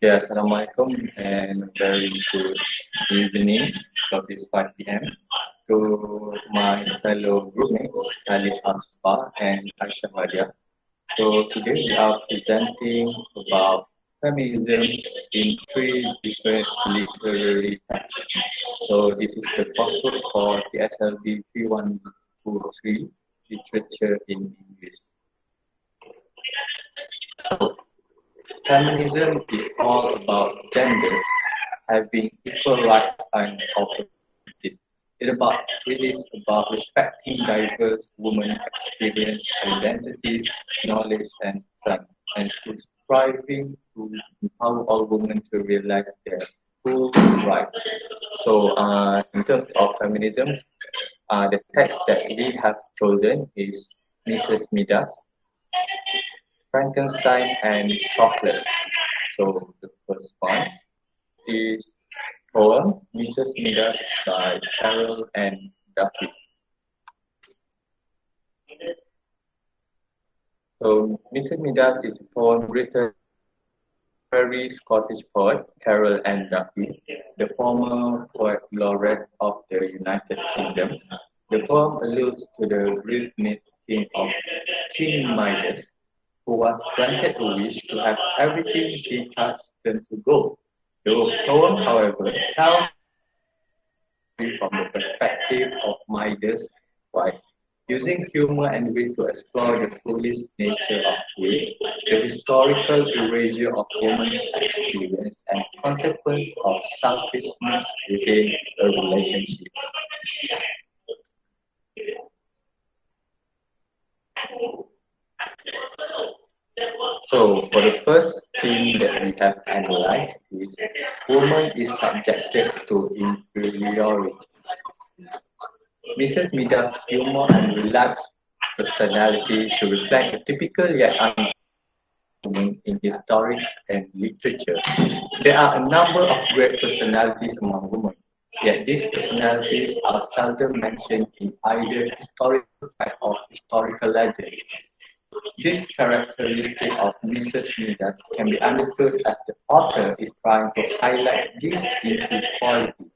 Yeah, Assalamualaikum and very good evening because it's 5 p.m. to my fellow groupmates, Khalis and Aisyah. So today we are presenting about feminism in three different literary texts. So this is the first book for Tslb 3123, Literature in English. So feminism is all about genders having equal rights and opportunities. It is about respecting diverse women experience, identities, knowledge, and strength, and to striving to empower all women to realize their full right. So, in terms of feminism, the text that we have chosen is Mrs. Midas, Frankenstein, and Chocolate. So, the first one is poem Mrs. Midas by Carol and Duffy. So Mrs. Midas is a poem written by very Scottish poet Carol and Duffy, the former poet laureate of the United Kingdom. The poem alludes to the grief-knit king of King Midas, who was granted a wish to have everything he touched turn to gold. The poem, however, tells from the perspective of Midas' wife. Using humor and wit to explore the foolish nature of greed, the historical erasure of women's experience, and consequence of selfishness within a relationship. So, for the first theme that we have analyzed is woman is subjected to inferiority. Mrs. Mida's humor and relaxed personality to reflect a typical yet woman in history and literature. There are a number of great personalities among women, yet these personalities are seldom mentioned in either historical fact or historical legend. This characteristic of Mrs. Midas can be understood as the author is trying to highlight this inequality.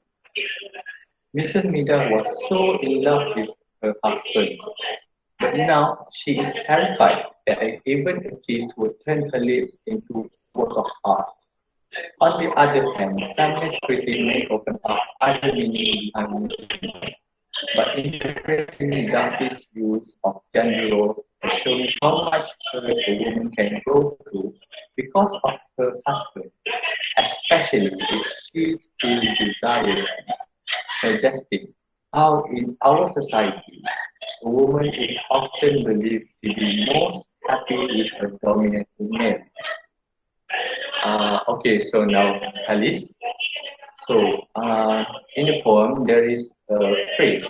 Mrs. Midas was so in love with her husband, but now she is terrified that even a kiss would turn her lips into a work of art. On the other hand, feminist critics may open up other meanings behind Mrs. but interpreting Duffy's use of gender roles as showing how much hurt a woman can go through because of her husband, especially if she still desires him, suggesting how in our society a woman is often believed to be most happy with her dominant male. Okay, so now Khalis. So in the poem there is a phrase.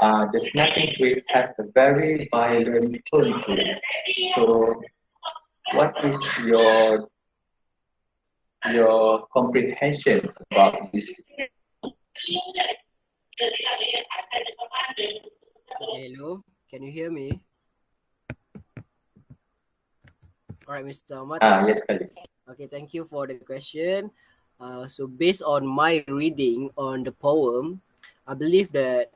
The snapping tweet has a very violent tone to it. So what is your comprehension about this? Hello, can you hear me? All right, Mr. Amar. Yes, Khalis. Okay, thank you for the question. So based on my reading on the poem, I believe that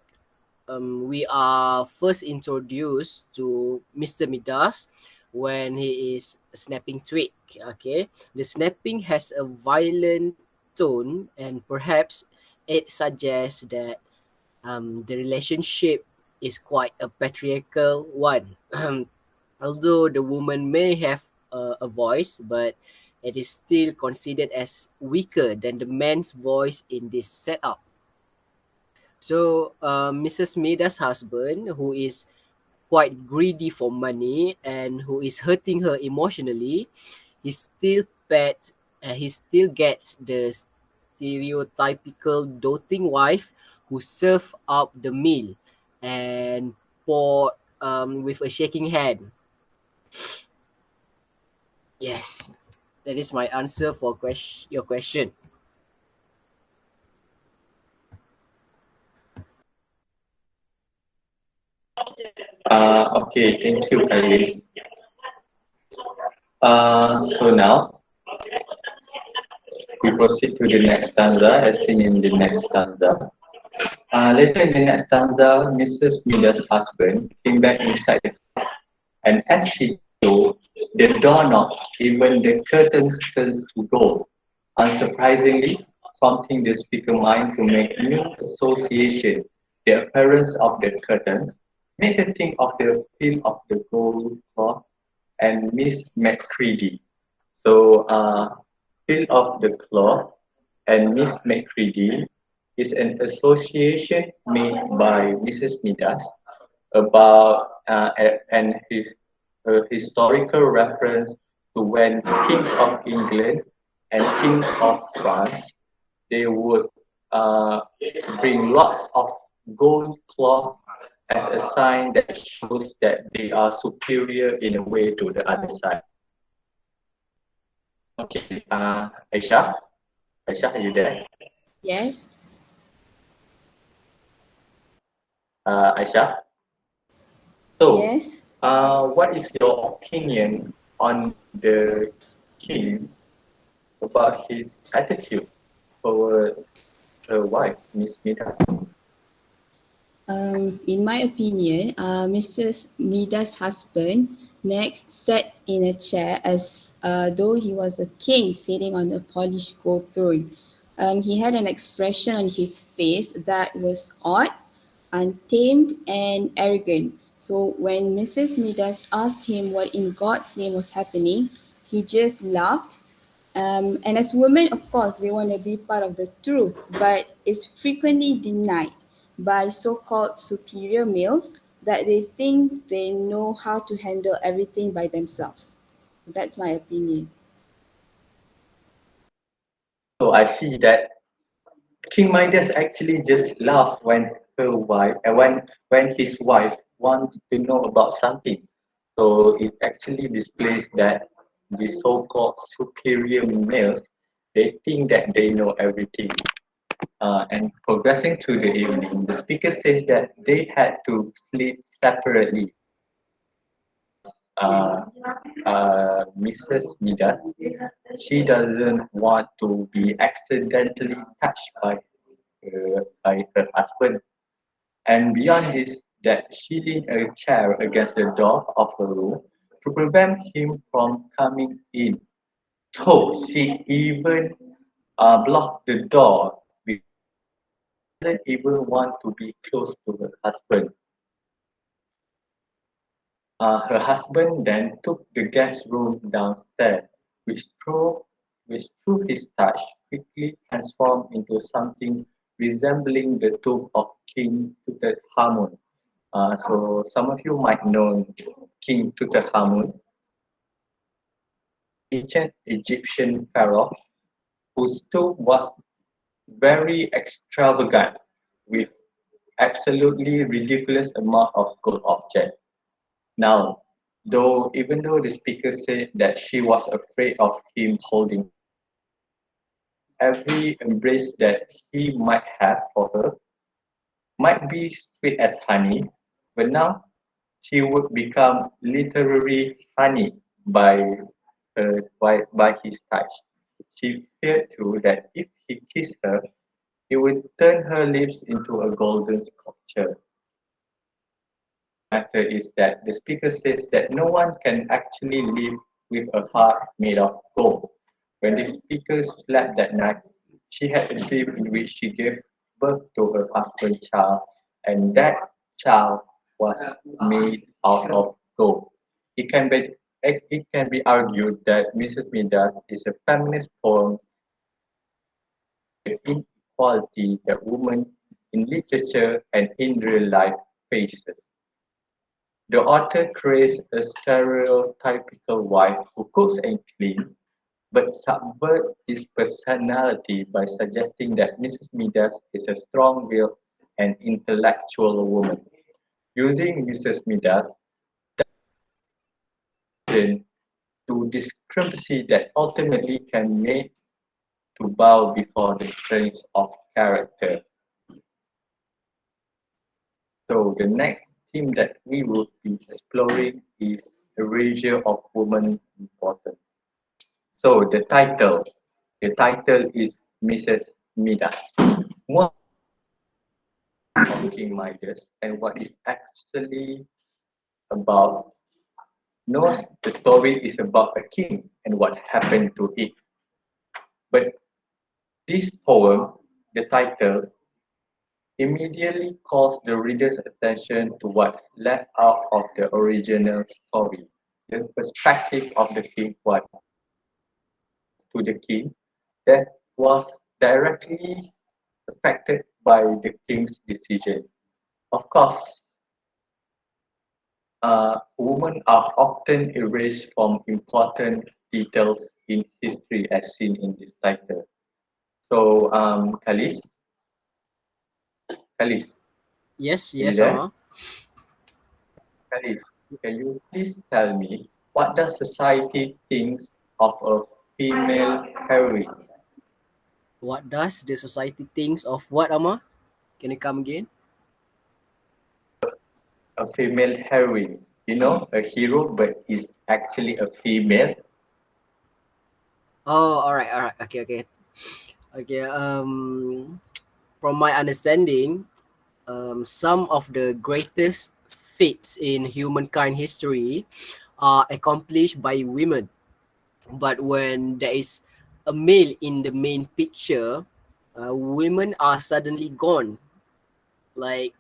we are first introduced to Mr. Midas when he is snapping twig. Okay, the snapping has a violent tone, and perhaps it suggests that the relationship is quite a patriarchal one. Although the woman may have a voice, but it is still considered as weaker than the man's voice in this setup. So, Mrs. Mida's husband, who is quite greedy for money and who is hurting her emotionally, he still pets, he still gets the stereotypical doting wife who serve up the meal and pour with a shaking hand. Yes, that is my answer for your question. Okay, thank you, Khalis. So now we proceed to the next stanza as seen in the next stanza. Later in the next stanza, Mrs. Mida's husband came back inside the house, and as he saw the door knocked, even the curtains turned to gold, unsurprisingly prompting the speaker mind to make new association. The appearance of the curtains made her think of the feel of the gold cloth and Miss Macready. So, feel of the cloth and Miss Macready is an association made by Mrs. Midas about and his historical reference to when kings of England and kings of France they would uh, bring lots of gold cloth as a sign that shows that they are superior in a way to the other side. Okay, Aisyah, Aisyah, are you there? Yes, Aisyah, so yes. what is your opinion on the king about his attitude towards her wife, Miss Midas? In my opinion, Mr. Nida's husband next sat in a chair as though he was a king sitting on a polished gold throne. He had an expression on his face that was odd, untamed, and arrogant. So when Mrs. Midas asked him what in God's name was happening, he just laughed. And as women, of course, they want to be part of the truth, but it's frequently denied by so called superior males that they think they know how to handle everything by themselves. That's my opinion. So I see that King Midas actually just laughed when her wife, when his wife wants to know about something. So it actually displays that the so-called superior males, they think that they know everything. And progressing to the evening, the speaker said that they had to sleep separately. Uh, Mrs. Midas, she doesn't want to be accidentally touched by her husband. And beyond this, that she leaned a chair against the door of her room to prevent him from coming in. So she even blocked the door because she didn't even want to be close to her husband. Her husband then took the guest room downstairs, which through, which through his touch quickly transformed into something resembling the tomb of King Tutankhamun. So some of you might know King Tutankhamun, ancient Egyptian pharaoh whose tomb was very extravagant with absolutely ridiculous amount of gold objects. Now, even though the speaker said that she was afraid of him holding every embrace that he might have for her might be sweet as honey, but now she would become literary honey by his touch. She feared too that if he kissed her, he would turn her lips into a golden sculpture. Matter is that the speaker says that no one can actually live with a heart made of gold. When the speaker slept that night, she had a dream in which she gave birth to her husband's child, and that child was made out of gold. It can be it can be argued that Mrs. Midas is a feminist poem the inequality that women in literature and in real life faces. The author creates a stereotypical wife who cooks and cleans, but subverts his personality by suggesting that Mrs. Midas is a strong-willed and intellectual woman. Using Mrs. Midas then to discrepancy that ultimately can make to bow before the strength of character. So the next theme that we will be exploring is erasure of woman importance. So the title is Mrs. Midas. What of King Midas and what is actually about? No, the story is about a king and what happened to it. But this poem, the title, immediately calls the reader's attention to what left out of the original story. The perspective of the king, what to the king, that was directly affected by the king's decision. Of course, women are often erased from important details in history as seen in this title. So, Khalis, Yes, are you yes, there? Amar. Khalis, can you please tell me what does society thinks of a female heroine? What does the society thinks of what, Amar? Can you come again? A female heroine, a hero, but is actually a female. Oh, all right, all right. Okay, okay. Okay, from my understanding, some of the greatest feats in humankind history are accomplished by women. But when there is a male in the main picture, women are suddenly gone. Like,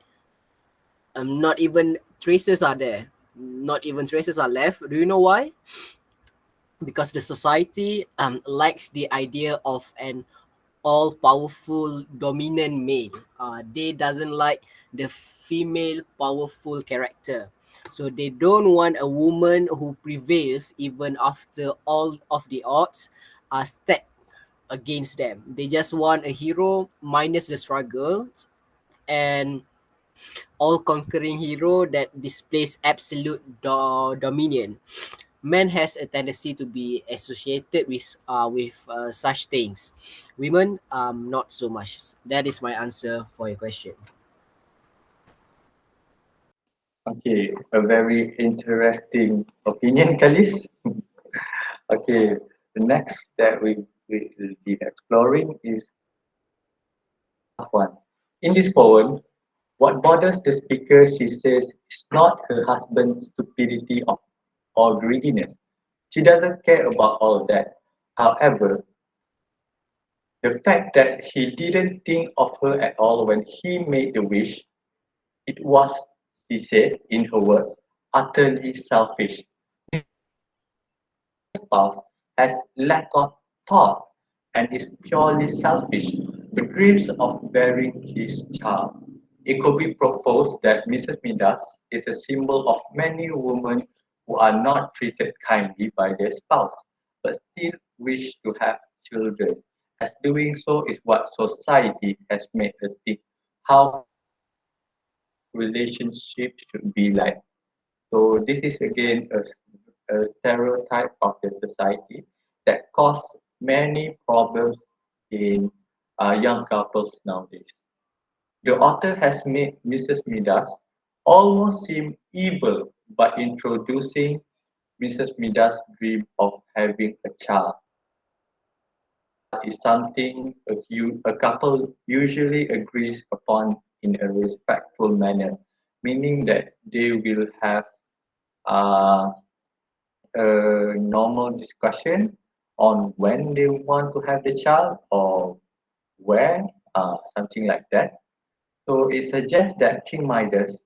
not even traces are there. Not even traces are left. Do you know why? Because the society likes the idea of an all powerful dominant male. They doesn't like the female powerful character. So they don't want a woman who prevails even after all of the odds are stacked against them. They just want a hero minus the struggles and all conquering hero that displays absolute dominion. Man has a tendency to be associated with such things. Women, not so much. That is my answer for your question. Okay, a very interesting opinion, Khalis. Okay, the next that we will be exploring is one. In this poem, what bothers the speaker, she says, is not her husband's stupidity or greediness. She doesn't care about all that. However, the fact that he didn't think of her at all when he made the wish, it was, she said in her words, utterly selfish. Spouse has lack of thought and is purely selfish, but dreams of bearing his child. It could be proposed that Mrs. Midas is a symbol of many women who are not treated kindly by their spouse, but still wish to have children, as doing so is what society has made us think how relationships should be like. So this is again a stereotype of the society that cause many problems in young couples nowadays. The author has made Mrs. Midas almost seem evil by introducing Mrs. Midas' dream of having a child. Is something a couple usually agrees upon in a respectful manner, meaning that they will have uh, a normal discussion on when they want to have the child or where, something like that. So it suggests that King Midas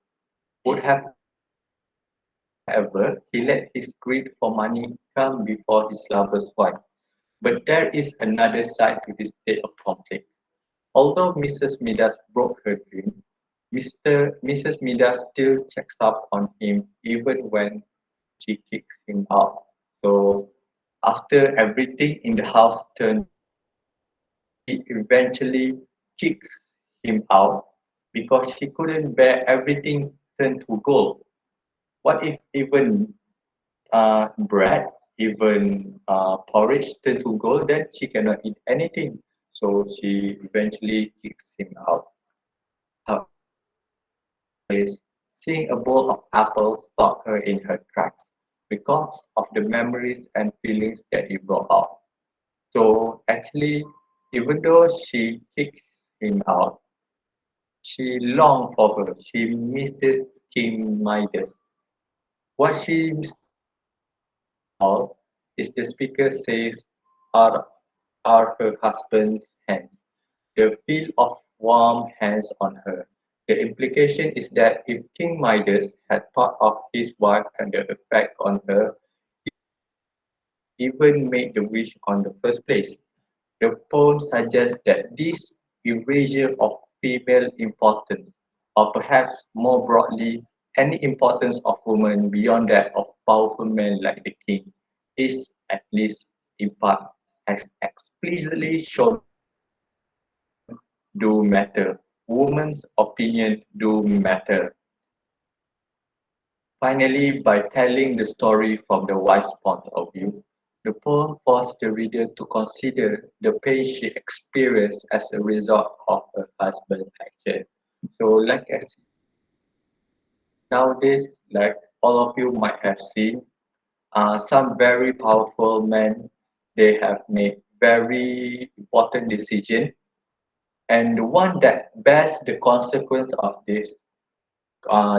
would have ever he let his greed for money come before his lover's wife. But there is another side to this state of conflict. Although Mrs. Midas broke her dream, Mrs. Midas still checks up on him even when she kicks him out. So after everything in the house turned, he eventually kicks him out because she couldn't bear everything turned to gold. What if even bread, even porridge turned to gold? Then she cannot eat anything. So she eventually kicks him out. How is seeing a bowl of apples stop her in her tracks. because of the memories and feelings that it brought out. So actually, even though she kicked him out, she longed for her. She misses King Midas. What she all is the speaker says are her husband's hands. The feel of warm hands on her. The implication is that if King Midas had thought of his wife and the effect on her, even made the wish on the first place. The poem suggests that this erasure of female importance, or perhaps more broadly, any importance of women beyond that of powerful men like the king, is at least in part has explicitly shown do matter. Women's opinion do matter. Finally, by telling the story from the wife's point of view, the poem forces the reader to consider the pain she experienced as a result of her husband's action. So, like as nowadays, like all of you might have seen, some very powerful men, they have made very important decision, and the one that bears the consequence of this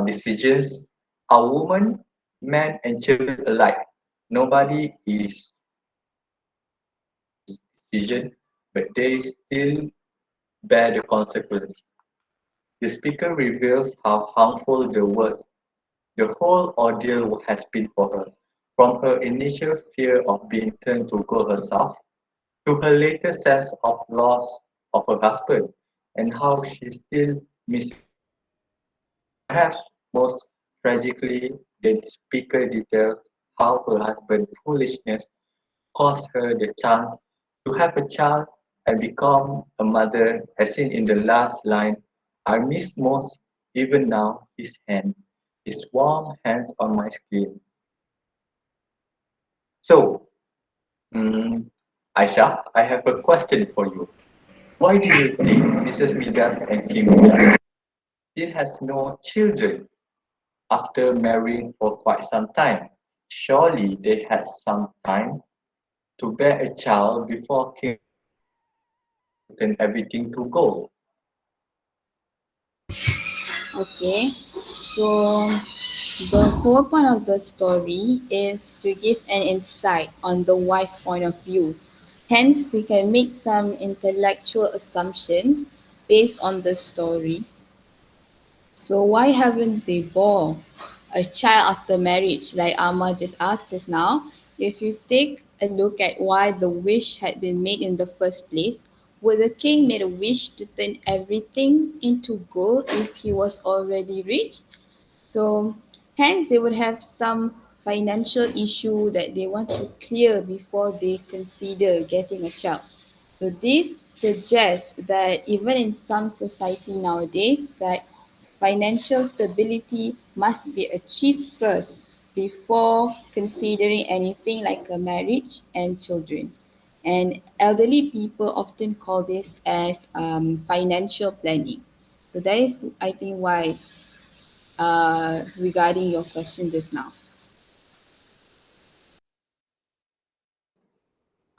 decisions are women, men, and children alike. Nobody is decision, but they still bear the consequence. The speaker reveals how harmful the words, the whole ordeal has been for her, from her initial fear of being turned to gold herself, to her later sense of loss of her husband, and how she still misses. Perhaps most tragically, the speaker details how her husband's foolishness cost her the chance to have a child and become a mother, as seen in the last line. I miss most, even now, his warm hands on my skin. So, mm, Aisyah, I have a question for you. Why do you think Mrs. Midas and King Midas still has no children after marrying for quite some time? Surely they had some time to bear a child before King turned everything to gold. Okay, so the whole point of the story is to give an insight on the wife point of view. Hence, we can make some intellectual assumptions based on the story. So why haven't they born a child after marriage, like Amar just asked us now? If you take a look at why the wish had been made in the first place, would the king made a wish to turn everything into gold if he was already rich? So hence they would have some financial issue that they want to clear before they consider getting a child. So this suggests that even in some society nowadays that financial stability must be achieved first before considering anything like a marriage and children. And elderly people often call this as financial planning. So that is, I think, why regarding your question just now.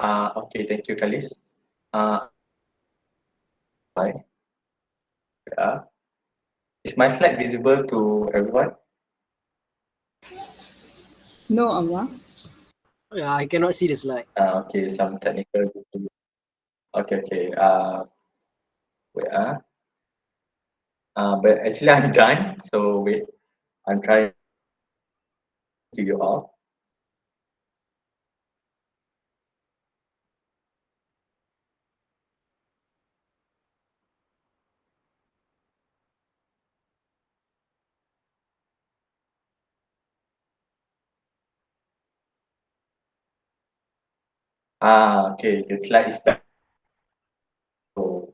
Okay, thank you, Khalis. Hi, yeah. Is my slide visible to everyone? No, Amra. Yeah, I cannot see the slide. Okay, some technical. Okay, okay. Wait, but actually I'm done. So wait, I'm trying to you all. Okay, the slide is back. So,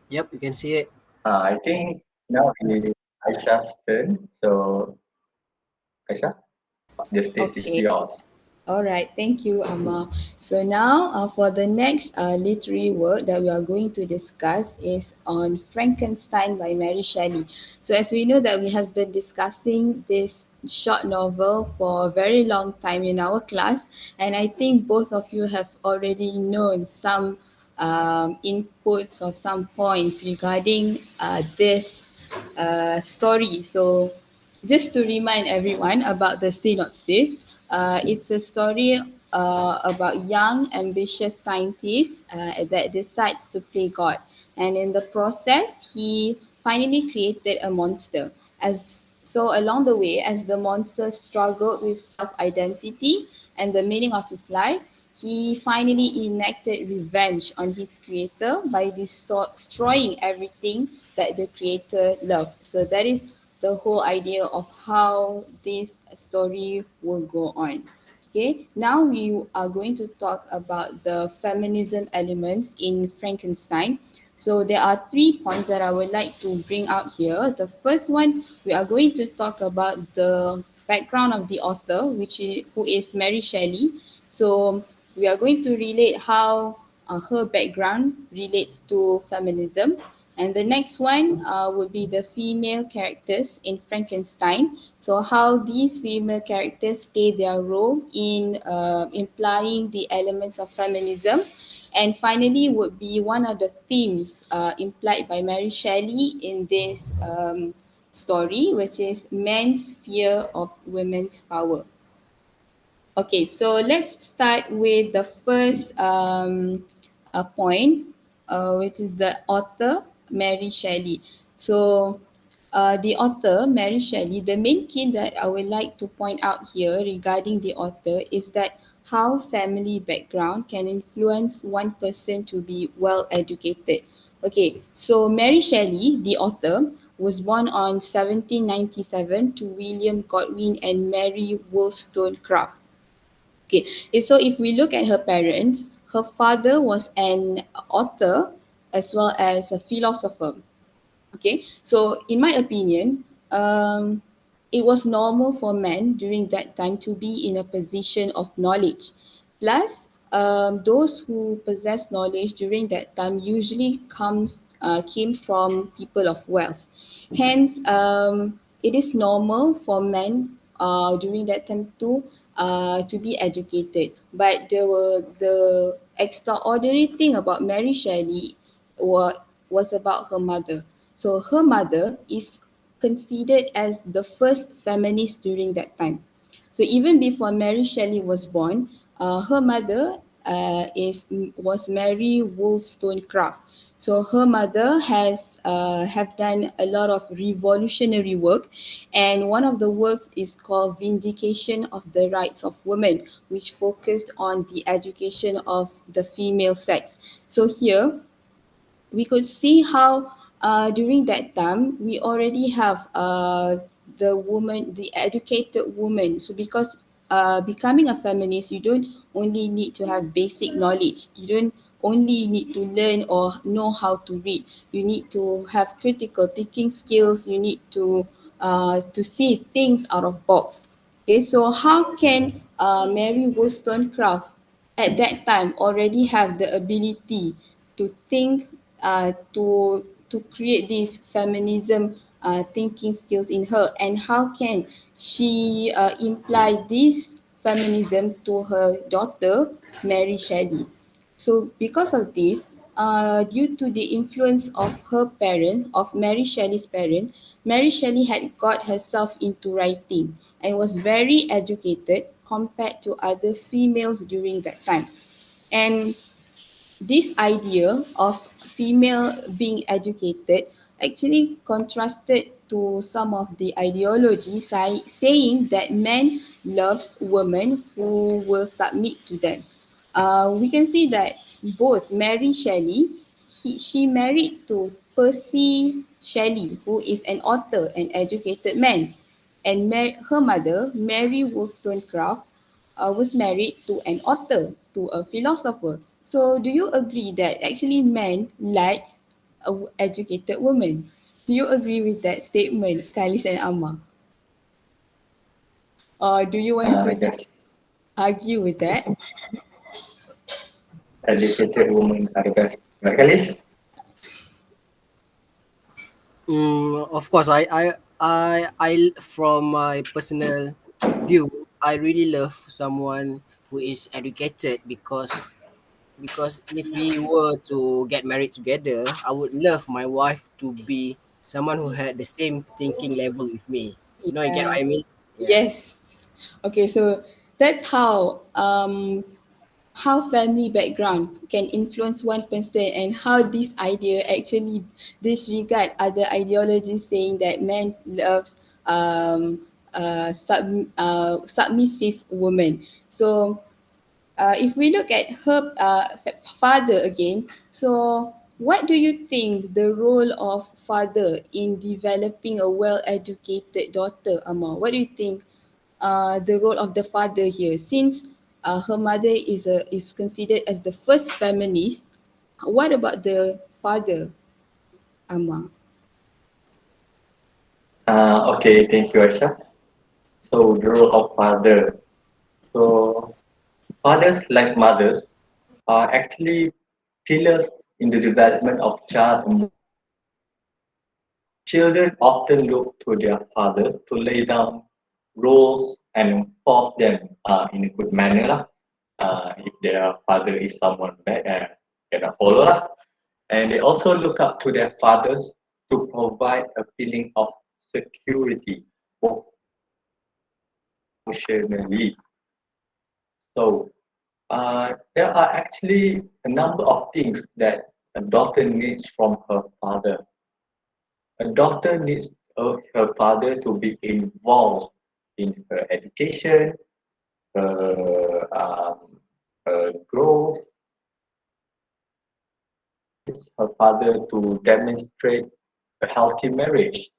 Yep, you can see it. I think now it's Aisha's turn. So, Aisha, the stage is Okay. yours. All right, thank you, Amma. So now, for the next literary work that we are going to discuss is on Frankenstein by Mary Shelley. So as we know that we have been discussing this short novel for a very long time in our class, and I think both of you have already known some inputs or some points regarding this story. So, just to remind everyone about the synopsis, it's a story about young, ambitious scientist that decides to play God, and in the process, he finally created a monster. As so, along the way, as the monster struggled with self-identity and the meaning of his life, he finally enacted revenge on his creator by destroying everything that the creator loved. So that is the whole idea of how this story will go on. Okay, now we are going to talk about the feminism elements in Frankenstein. So there are 3 points that I would like to bring out here. The first one, we are going to talk about the background of the author, who is Mary Shelley. So we are going to relate how her background relates to feminism. And the next one would be the female characters in Frankenstein. So how these female characters play their role in implying the elements of feminism. And finally would be one of the themes implied by Mary Shelley in this story, which is men's fear of women's power. Okay, so let's start with the first point, which is the author, Mary Shelley. So, the author, Mary Shelley, the main key that I would like to point out here regarding the author is that how family background can influence one person to be well educated. Okay, so Mary Shelley, the author, was born on 1797 to William Godwin and Mary Wollstonecraft. Okay, so if we look at her parents, her father was an author as well as a philosopher. Okay, so in my opinion, it was normal for men during that time to be in a position of knowledge. Plus, those who possess knowledge during that time usually came from people of wealth. Hence, it is normal for men during that time to be educated. But the extraordinary thing about Mary Shelley was about her mother. So her mother is considered as the first feminist during that time. So even before Mary Shelley was born, her mother was Mary Wollstonecraft. So her mother has have done a lot of revolutionary work, and one of the works is called Vindication of the Rights of Women, which focused on the education of the female sex. So here we could see how during that time we already have the educated woman. So because becoming a feminist, you don't only need to have basic knowledge. You don't only need to learn or know how to read. You need to have critical thinking skills. You need to see things out of box. Okay, so how can Mary Wollstonecraft at that time already have the ability to think to create this feminism thinking skills in her, and how can she imply this feminism to her daughter Mary Shelley? So because of this, due to the influence of her parents, of Mary Shelley's parents, Mary Shelley had got herself into writing and was very educated compared to other females during that time. And this idea of female being educated actually contrasted to some of the ideologies saying that men loves women who will submit to them. We can see that both Mary Shelley, she married to Percy Shelley, who is an author and educated man, and her mother, Mary Wollstonecraft, was married to an author, to a philosopher. So do you agree that actually men likes a educated woman? Do you agree with that statement, Khalis and Amar? Or do you want to Yes, argue with that? educated women are the best. Right, Khalis? Of course, I from my personal view, I really love someone who is educated because if we were to get married together, I would love my wife to be someone who had the same thinking level with me. You get Yeah. what I mean? Yeah. Yes. Okay, so that's how family background can influence one person and how this idea actually disregard other ideologies saying that man loves submissive women. So if we look at her father again, so what do you think the role of father in developing a well-educated daughter, Amar? What do you think the role of the father here? Since her mother is considered as the first feminist, what about the father, Amar? Okay, thank you, Aisyah. So the role of father. So fathers, like mothers, are actually pillars in the development of child. Children often look to their fathers to lay down rules and enforce them in a good manner. If their father is someone bad, can follow. And they also look up to their fathers to provide a feeling of security, both emotionally. So there are actually a number of things that a daughter needs from her father. A daughter needs her father to be involved in her education, her growth, her father to demonstrate a healthy marriage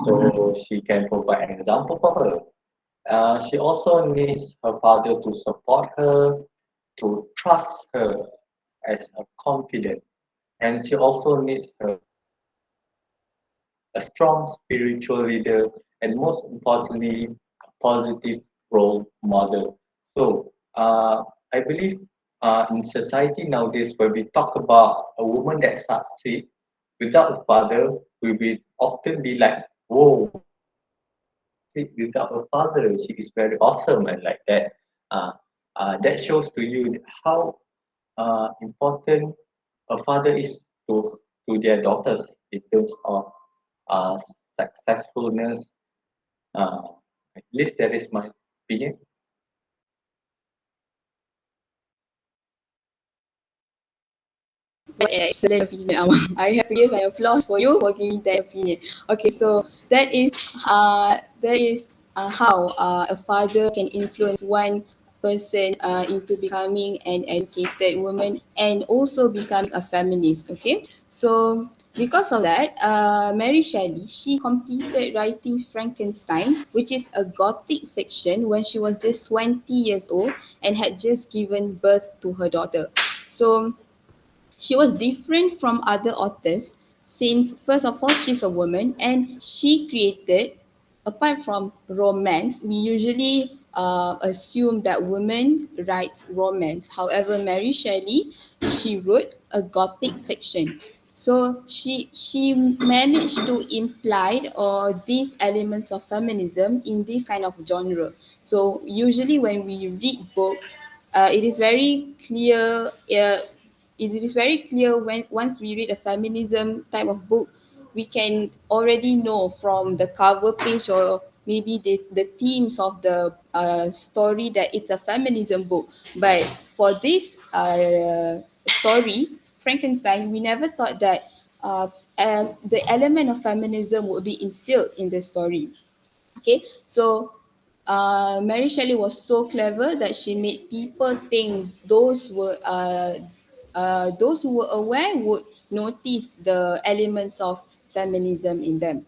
so she can provide an example for her. She also needs her father to support her, to trust her as a confident, and she also needs her a strong spiritual leader, and most importantly, a positive role model. So, I believe in society nowadays, where we talk about a woman that succeeds without a father, we will often be like, "Whoa, see, without a father, she is very awesome," and like that. Uh, that shows to you how important a father is to their daughters in terms of uh, successfulness. Uh, at least that is my opinion. What an excellent opinion, Amar. I have to give an applause for you for giving that opinion. Okay, so that is how a father can influence one person into becoming an educated woman and also becoming a feminist. Okay, so because of that, Mary Shelley, she completed writing Frankenstein, which is a gothic fiction, when she was just 20 years old and had just given birth to her daughter. So she was different from other authors since, first of all, she's a woman and she created, apart from romance, we usually assume that women write romance. However, Mary Shelley, she wrote a gothic fiction. So she managed to imply or these elements of feminism in this kind of genre. So usually when we read books, it is very clear. It is very clear when once we read a feminism type of book, we can already know from the cover page or maybe the themes of the story that it's a feminism book. But for this story, Frankenstein, we never thought that the element of feminism would be instilled in the story. Okay, so Mary Shelley was so clever that she made people think those who were aware would notice the elements of feminism in them.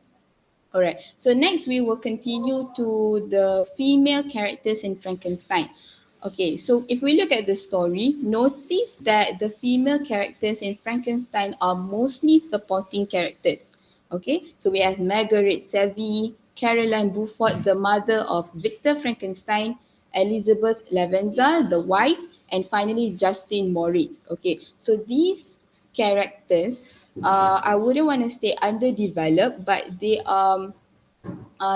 Alright, so next we will continue to the female characters in Frankenstein. Okay, so if we look at the story, notice that the female characters in Frankenstein are mostly supporting characters. Okay, so we have Margaret Savvy, Caroline Beaufort, the mother of Victor Frankenstein, Elizabeth Lavenza, the wife, and finally Justin Moritz. Okay, so these characters, I wouldn't want to say underdeveloped, but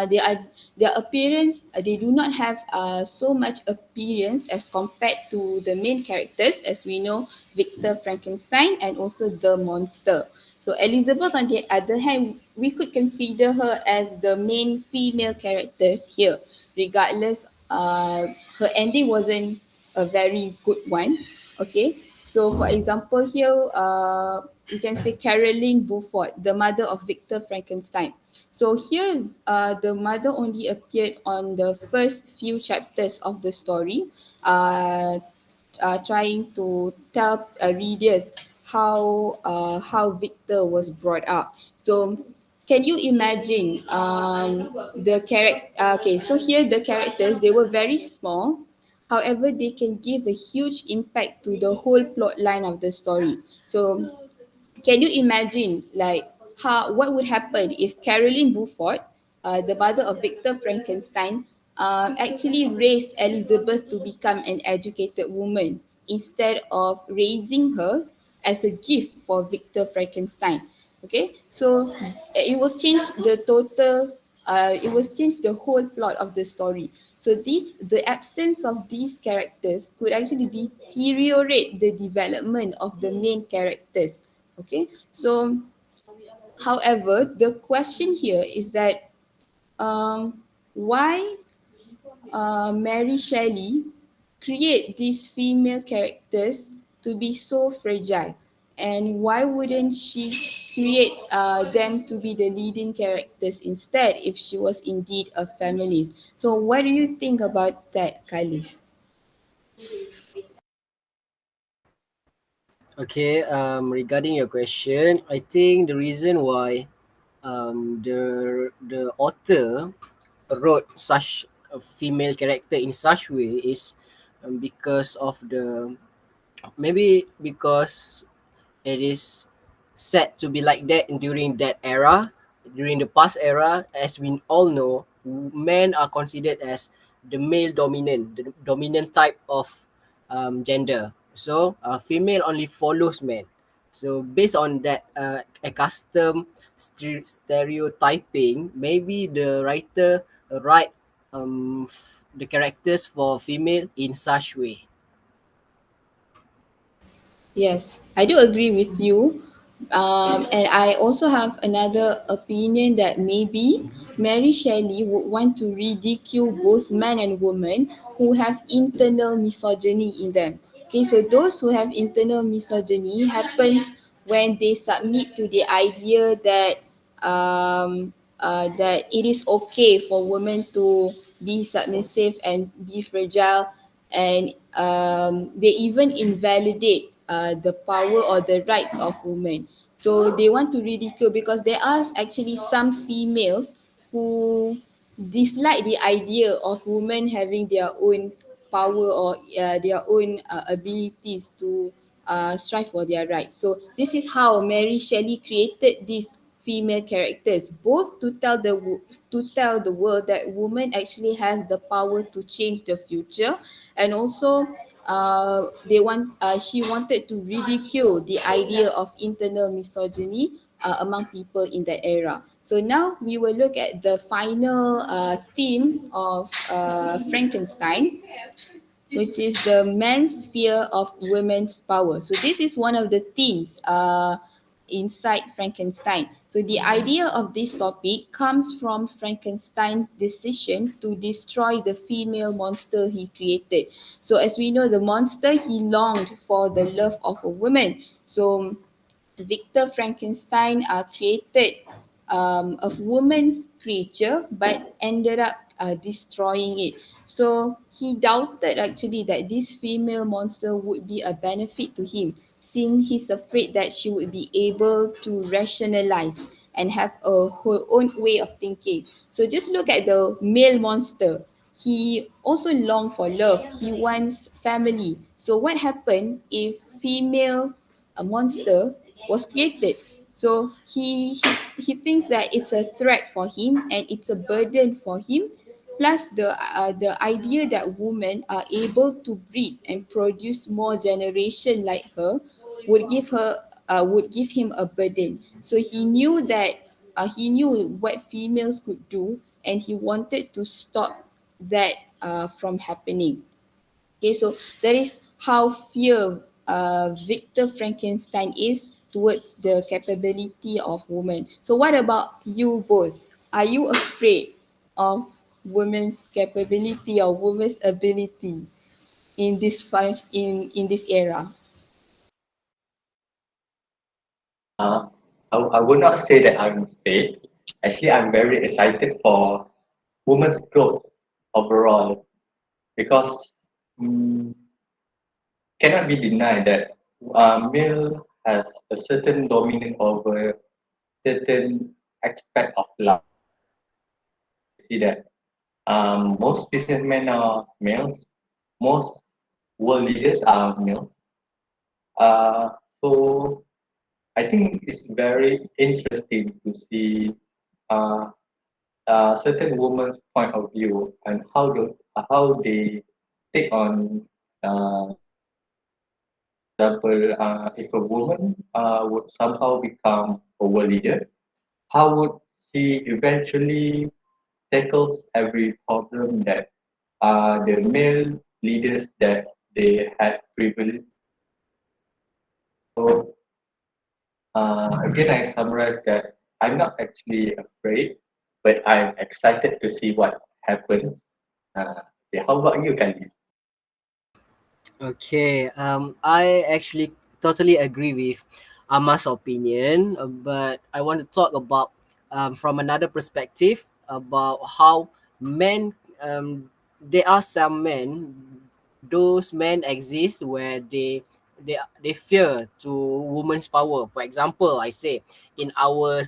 they are their appearance, they do not have so much appearance as compared to the main characters, as we know, Victor Frankenstein and also the monster. So Elizabeth, on the other hand, we could consider her as the main female characters here, regardless. Her ending wasn't a very good one. Okay, so for example here, you can say Caroline Beaufort, the mother of Victor Frankenstein. So here, the mother only appeared on the first few chapters of the story, uh, trying to tell readers how Victor was brought up. So, can you imagine the character? Okay, so here the characters, they were very small. However, they can give a huge impact to the whole plot line of the story. So can you imagine like how what would happen if Caroline Beaufort, the mother of Victor Frankenstein, actually raised Elizabeth to become an educated woman instead of raising her as a gift for Victor Frankenstein? Okay, so it will change the total. It will change the whole plot of the story. So the absence of these characters could actually deteriorate the development of the main characters. Okay, so however, the question here is that why Mary Shelley create these female characters to be so fragile, and why wouldn't she create them to be the leading characters instead if she was indeed a feminist? So what do you think about that, Khalis? Okay, regarding your question, I think the reason why the author wrote such a female character in such way is because of the maybe because it is said to be like that during that era, during the past era. As we all know, men are considered as the male dominant, the dominant type of gender. So female only follows men. So based on that accustomed stereotyping, maybe the writer write the characters for female in such way. Yes, I do agree with you. And I also have another opinion that maybe Mary Shelley would want to ridicule both men and women who have internal misogyny in them. Okay, so those who have internal misogyny happens when they submit to the idea that it is okay for women to be submissive and be fragile, and they even invalidate the power or the rights of women. So they want to ridicule because there are actually some females who dislike the idea of women having their own power or their own abilities to strive for their rights. So this is how Mary Shelley created these female characters, both to tell the world that woman actually has the power to change the future, and also she wanted to ridicule the idea of internal misogyny among people in that era. So now we will look at the final theme of Frankenstein, which is the man's fear of women's power. So this is one of the themes inside Frankenstein. So the idea of this topic comes from Frankenstein's decision to destroy the female monster he created. So as we know, the monster, he longed for the love of a woman. So Victor Frankenstein created a woman's creature but ended up destroying it. So he doubted actually that this female monster would be a benefit to him, since he's afraid that she would be able to rationalize and have her own way of thinking. So just look at the male monster. He also longs for love. He wants family. So what happened if female monster was created? So he thinks that it's a threat for him and it's a burden for him. Plus the idea that women are able to breed and produce more generation like her would give him a burden. So he knew what females could do, and he wanted to stop that from happening. Okay, so that is how fear Victor Frankenstein is towards the capability of women. So what about you both? Are you afraid of women's capability or women's ability in in this era? Uh, I would not say that I'm afraid. Actually, I'm very excited for women's growth overall because mm, cannot be denied that male has a certain dominant over certain aspect of life. See that most businessmen are males, most world leaders are males. Uh, so I think it's very interesting to see uh, certain women's point of view and how they take on example, if a woman would somehow become a world leader, how would she eventually tackles every problem that the male leaders that they had privilege? So again, I summarize that I'm not actually afraid, but I'm excited to see what happens. Yeah, how about you, Khalis? Okay, I actually totally agree with Amar's opinion, but I want to talk about from another perspective about how men. There are some men, those men exist where they fear to women's power. For example, I say in our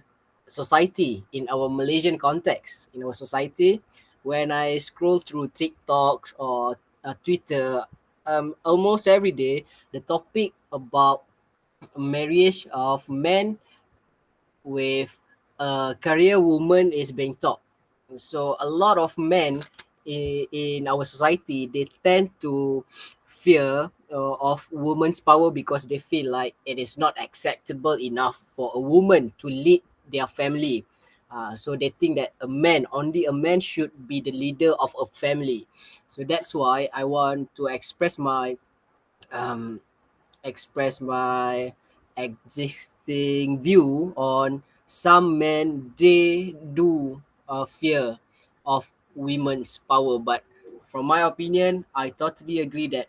society, in our Malaysian context, in our society, when I scroll through TikToks or Twitter, almost every day the topic about marriage of men with a career woman is being taught. So a lot of men in our society, they tend to fear of women's power because they feel like it is not acceptable enough for a woman to lead their family. So they think that only a man should be the leader of a family. So that's why I want to um, express my existing view on some men, they do fear of women's power, but from my opinion, I totally agree that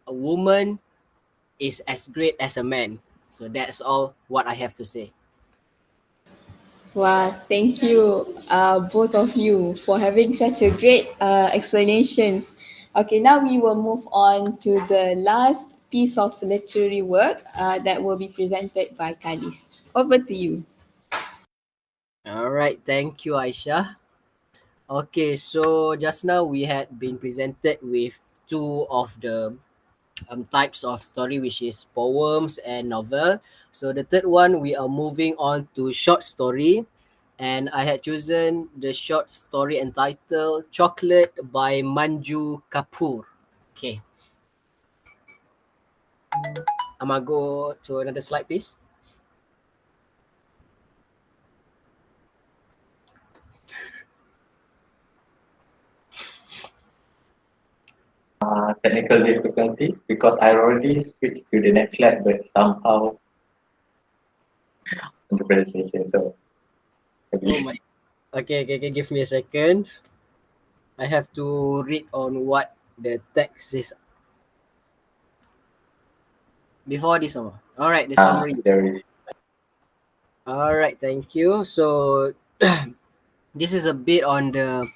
a woman is as great as a man. So that's all what I have to say. Wow, thank you, both of you, for having such a great explanations. Okay, now we will move on to the last piece of literary work that will be presented by Khalis. Over to you. All right, thank you, Aisyah. Okay, so just now we had been presented with two of the types of story, which is poems and novel. So the third one, we are moving on to short story, and I had chosen the short story entitled Chocolate by Manju Kapoor. Okay, I'm gonna go to another slide, please. Technical difficulty because I already switched to the next slide, but somehow the presentation. So Oh maybe my. Okay, give me a second. I have to read on what the text is before this one. All right, the summary. there is. All right, thank you. So this is a bit on the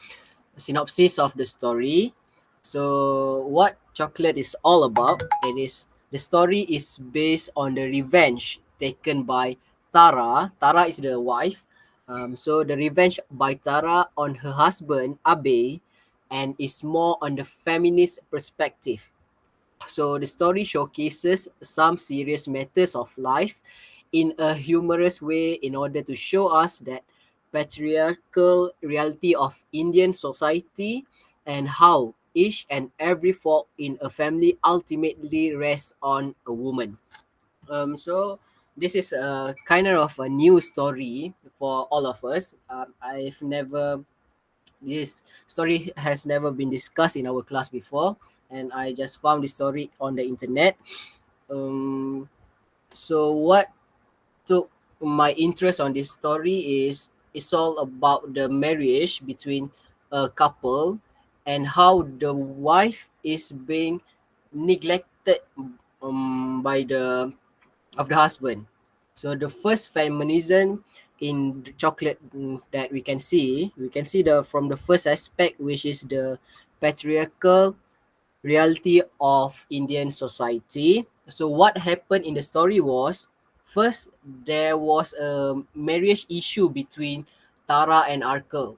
synopsis of the story. So, what Chocolate is all about? It is the story is based on the revenge taken by Tara. Tara is the wife. So the revenge by Tara on her husband Abe, and is more on the feminist perspective. So the story showcases some serious matters of life in a humorous way in order to show us that patriarchal reality of Indian society and how each and every fault in a family ultimately rests on a woman. So this is a kind of a new story for all of us. I've never this story has never been discussed in our class before, and I just found this story on the internet. Um, so what took my interest on this story is it's all about the marriage between a couple and how the wife is being neglected by the husband. So the first feminism in the chocolate that we can see the from the first aspect, which is the patriarchal reality of Indian society. So what happened in the story was, first there was a marriage issue between Tara and Arkell.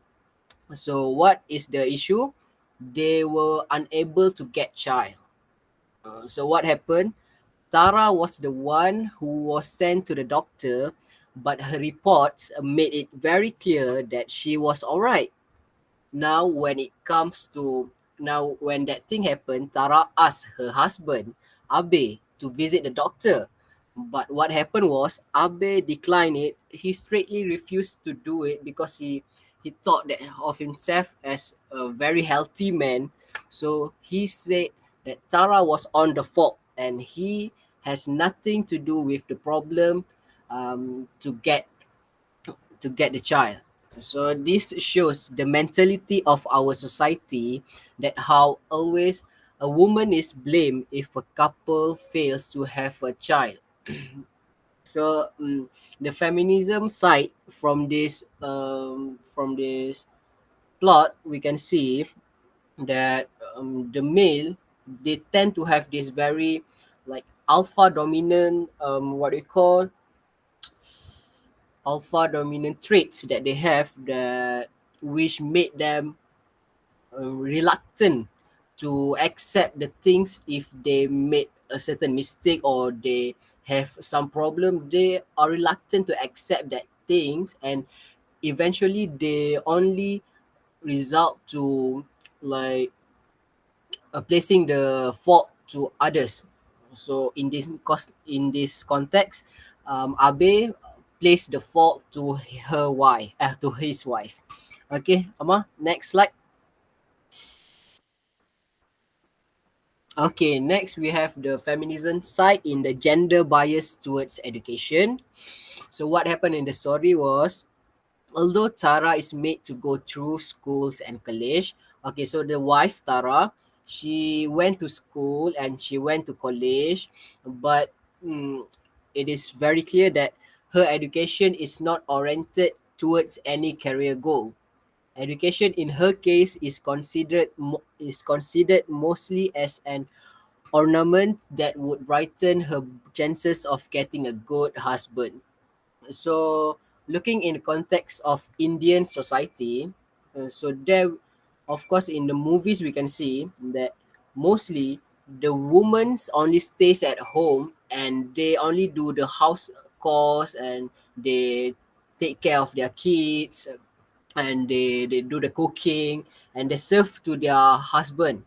So what is the issue? They were unable to get child. So what happened? Tara was the one who was sent to the doctor, but her reports made it very clear that she was alright. Now when it comes to now when that thing happened, Tara asked her husband Abe to visit the doctor. But what happened was Abe declined it. He straightly refused to do it because he thought that of himself as a very healthy man. So he said that Tara was on the fault and he has nothing to do with the problem to get the child. So this shows the mentality of our society, that how always a woman is blamed if a couple fails to have a child. So the feminism side from this plot, we can see that the male, they tend to have this very like alpha dominant, what we call alpha dominant traits that they have, that which made them reluctant to accept the things if they made a certain mistake or they have some problem. They are reluctant to accept that things, and eventually they only result to like placing the fault to others. So in this context, Abe placed the fault to her wife, to his wife. Okay, Amar, next slide. Okay, next we have the feminism side in the gender bias towards education. So what happened in the story was, although Tara is made to go through schools and college, okay, so the wife Tara, she went to school and she went to college, but it is very clear that her education is not oriented towards any career goal. Education in her case is considered mostly as an ornament that would brighten her chances of getting a good husband. So looking in the context of Indian society, so there, of course, in the movies we can see that mostly the woman only stays at home and they only do the house chores and they take care of their kids, and they do the cooking and they serve to their husband.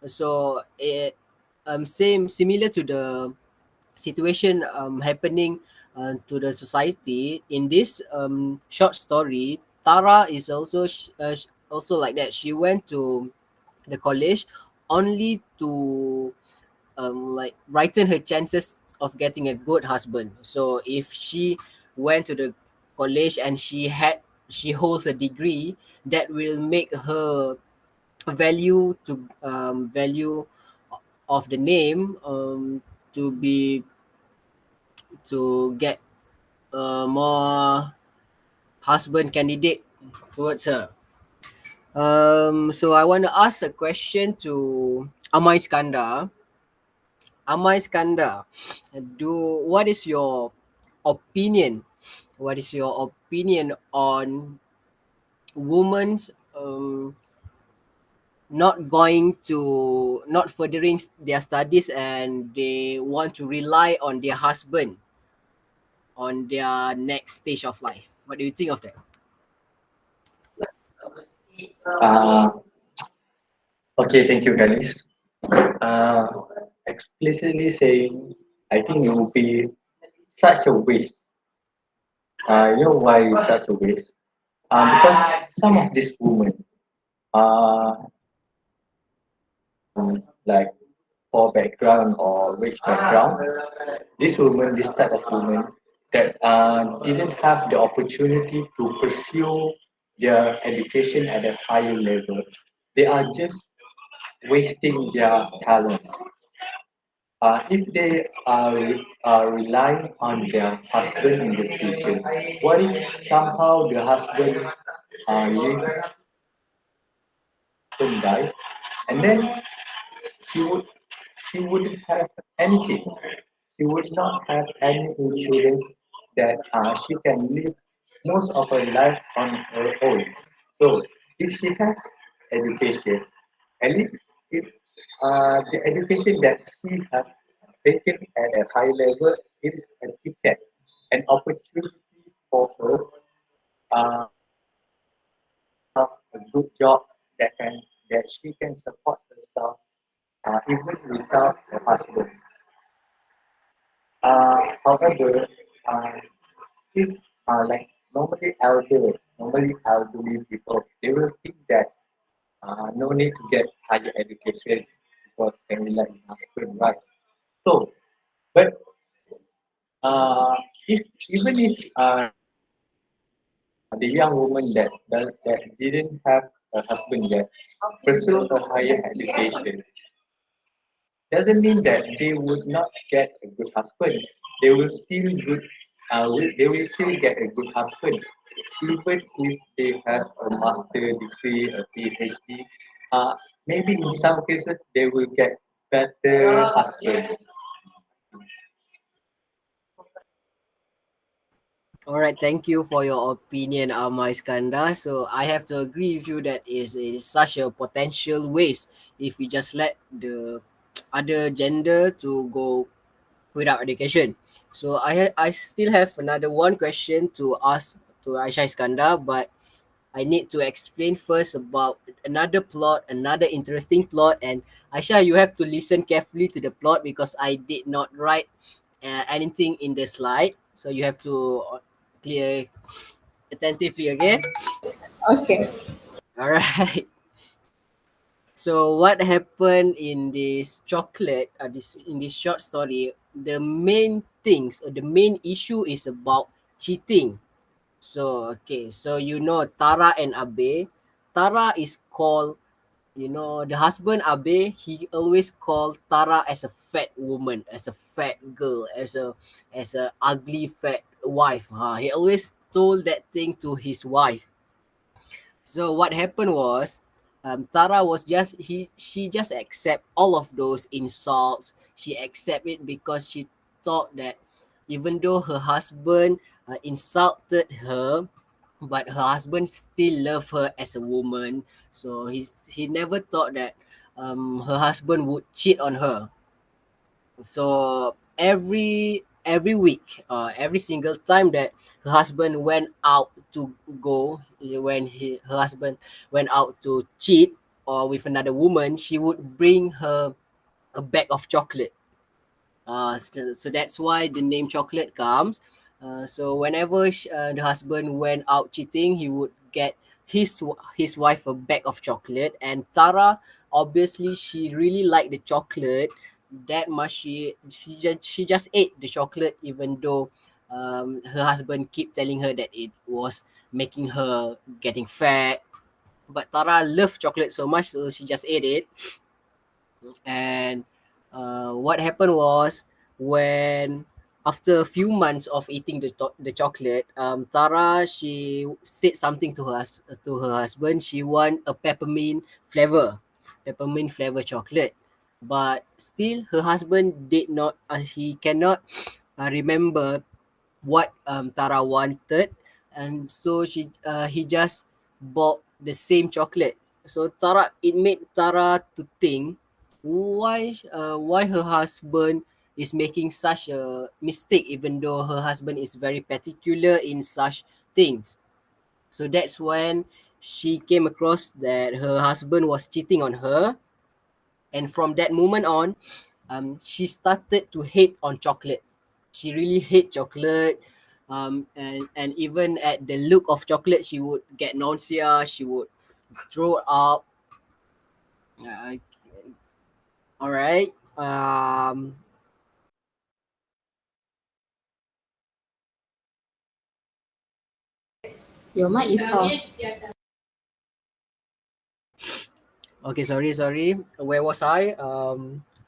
So it same similar to the situation happening to the society in this short story. Tara is also also like that. She went to the college only to like brighten her chances of getting a good husband. So if she went to the college and she holds a degree, that will make her value of the name to be to get more husband candidate towards her. So I want to ask a question to Amai Skandar. Amai Skandar, what is your opinion? What is your opinion on women's not furthering their studies and they want to rely on their husband on their next stage of life? What do you think of that? Uh, okay, thank you, Khalis. Uh, Explicitly saying, I think it will be such a waste. You know why it's such a waste? Because some of these women, uh, like poor background or rich background, this type of woman that didn't have the opportunity to pursue their education at a higher level, they are just wasting their talent. If they are relying on their husband in the future, what if somehow the husband live and die, and then she would she wouldn't have anything. She would not have any insurance that she can live most of her life on her own. So if she has education, at least if the education that she has taken at a high level is a ticket, an opportunity for her uh, a good job that she can support herself even without a husband. However, uh, if like normally elderly people, they will think that no need to get higher education because can rely on husband, right? So, but uh, if even if the young woman that didn't have a husband yet pursue a higher education, doesn't mean that they would not get a good husband. They will still good. They will still get a good husband, even if they have a master degree, a PhD. Uh, Maybe in some cases they will get better husbands. All right, thank you for your opinion, Amar Iskandar. So I have to agree with you that is such a potential waste if we just let the other gender to go without education. So I still have another one question to ask to Aisyah Iskandar, but I need to explain first about another plot, another interesting plot. And Aisyah, you have to listen carefully to the plot because I did not write anything in the slide. So you have to clear attentively, okay? Okay. All right. So what happened in this chocolate, this in this short story, the main things or the main issue is about cheating. So okay, so you know Tara and Abe. Tara is called, you know, the husband Abe. He always called Tara as a fat woman, as a fat girl, as a ugly fat wife. He always told that thing to his wife. So what happened was, Tara was just she just accept all of those insults. She accept it because she thought that even though her husband insulted her, but her husband still loved her as a woman. So he never thought that her husband would cheat on her. So every week, every single time that her husband went out to go, when her husband went out to cheat or with another woman, she would bring her a bag of chocolate. So that's why the name chocolate comes. So whenever the husband went out cheating, he would get his wife a bag of chocolate. And Tara, obviously, she really liked the chocolate that much. She just ate the chocolate, even though her husband keep telling her that it was making her getting fat. But Tara loved chocolate so much, so she just ate it. And what happened was, when after a few months of eating the chocolate, Tara, she said something to to her husband. She want a peppermint flavor chocolate. But still her husband did not he cannot remember what Tara wanted, and so he just bought the same chocolate. So Tara, it made Tara to think why her husband is making such a mistake, even though her husband is very particular in such things. So that's when she came across that her husband was cheating on her, and from that moment on, she started to hate on chocolate. She really hate chocolate, and even at the look of chocolate, she would get nausea. She would throw up. Uh, all right. Your mic is off. Okay, sorry. Where was I?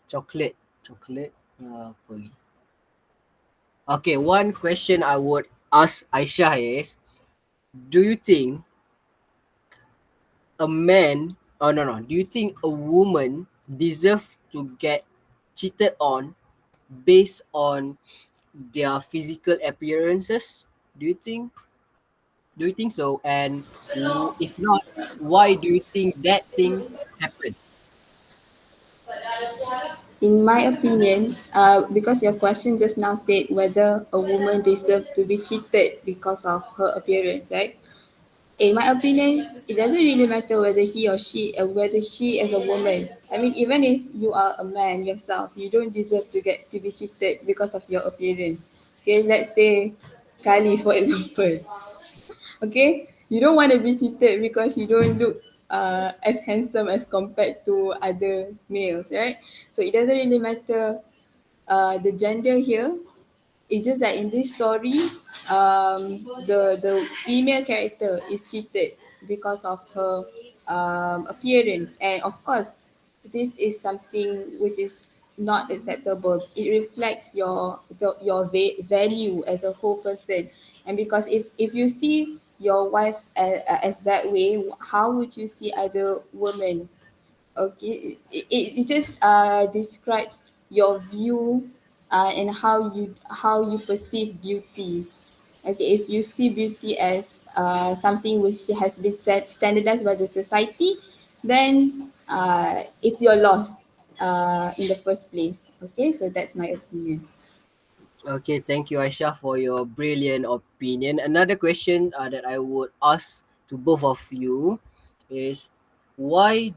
Chocolate. Apa? Okay, one question I would ask Aisyah is, do you think a man, oh no, do you think a woman deserve to get cheated on based on their physical appearances? Do you think do you think so? And if not, why do you think that thing happened? In my opinion, because your question just now said whether a woman deserves to be cheated because of her appearance, right? In my opinion, it doesn't really matter whether he or she, whether she is a woman. I mean, even if you are a man yourself, you don't deserve to get to be cheated because of your appearance. Okay, let's say Khalis, for example. Okay, you don't want to be cheated because you don't look as handsome as compared to other males, right? So it doesn't really matter the gender here. It's just that in this story, the female character is cheated because of her appearance, and of course, this is something which is not acceptable. It reflects your value as a whole person, and because if you see your wife as that way, how would you see other women? Okay, it just describes your view and how you perceive beauty. Okay, if you see beauty as something which has been set standardized by the society, then it's your loss in the first place. Okay, so that's my opinion. Okay, thank you, Aisha, for your brilliant opinion. Another question that I would ask to both of you is, why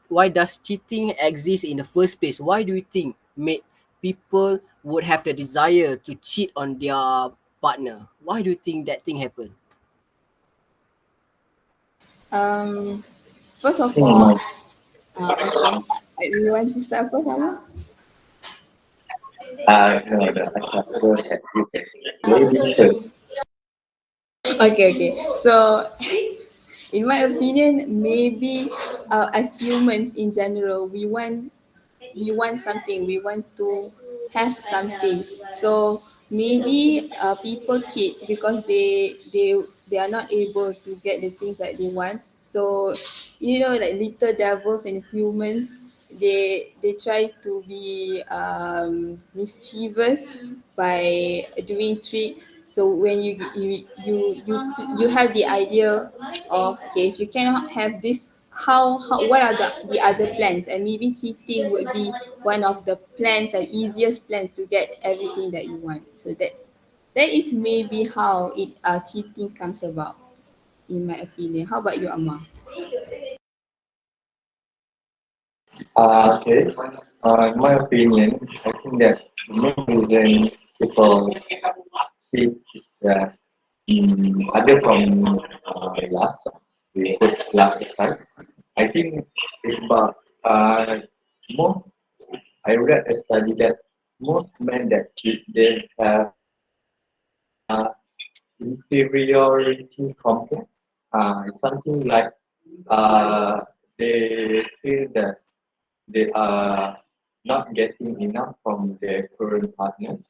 why does cheating exist in the first place? Why do you think make people would have the desire to cheat on their partner? Why do you think that thing happened? Um, First of think all, my okay, you want to start first, Amar? no, no, I can't go ahead. You can. Ladies first. Okay. So in my opinion, maybe as humans in general, we want something, we want to have something. So maybe people cheat because they are not able to get the things that they want. So like little devils and humans, they try to be mischievous by doing tricks. So when you have the idea of, okay, if you cannot have this, how what are the other plans, and maybe cheating would be one of the plans and easiest plans to get everything that you want. So that is maybe how it cheating comes about, in my opinion. How about you, Amma? Okay. In my opinion, I think that the main reason people cheat is that other from last, we put last aside. I think it's about most. I read a study that most men that cheat they have uh, inferiority complex. Something like uh, they feel that they are not getting enough from their current partners.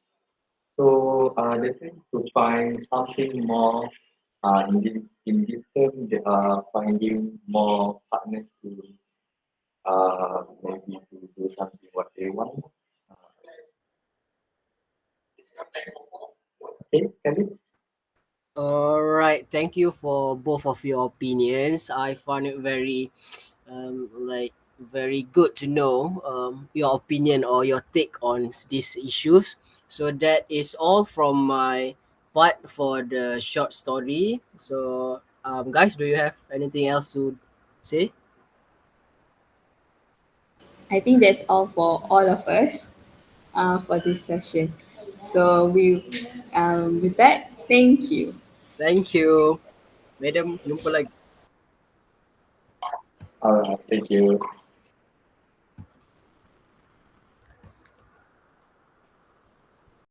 So they tend to find something more. In this term, they are finding more partners to maybe to do something what they want. Uh, okay, Alice. All right, thank you for both of your opinions. I found it like very good to know your opinion or your take on these issues. So that is all from my part for the short story. So guys, do you have anything else to say? I think that's all for all of us for this session. So with that, thank you. Thank you, madam. Jumpa lagi. All right, thank you.